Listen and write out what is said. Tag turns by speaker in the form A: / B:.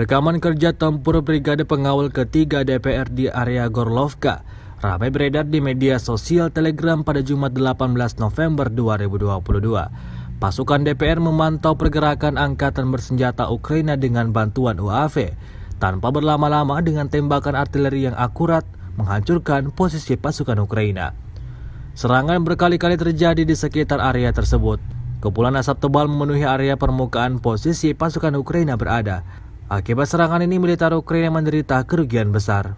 A: Rekaman kerja tempur Brigade Pengawal Ketiga DPR di area Gorlovka ramai beredar di media sosial Telegram pada Jumat 18 November 2022. Pasukan DPR memantau pergerakan angkatan bersenjata Ukraina dengan bantuan UAV, tanpa berlama-lama dengan tembakan artileri yang akurat menghancurkan posisi pasukan Ukraina. Serangan berkali-kali terjadi di sekitar area tersebut. Kepulan asap tebal memenuhi area permukaan posisi pasukan Ukraina berada. Akibat serangan ini, militer Ukraina menderita kerugian besar.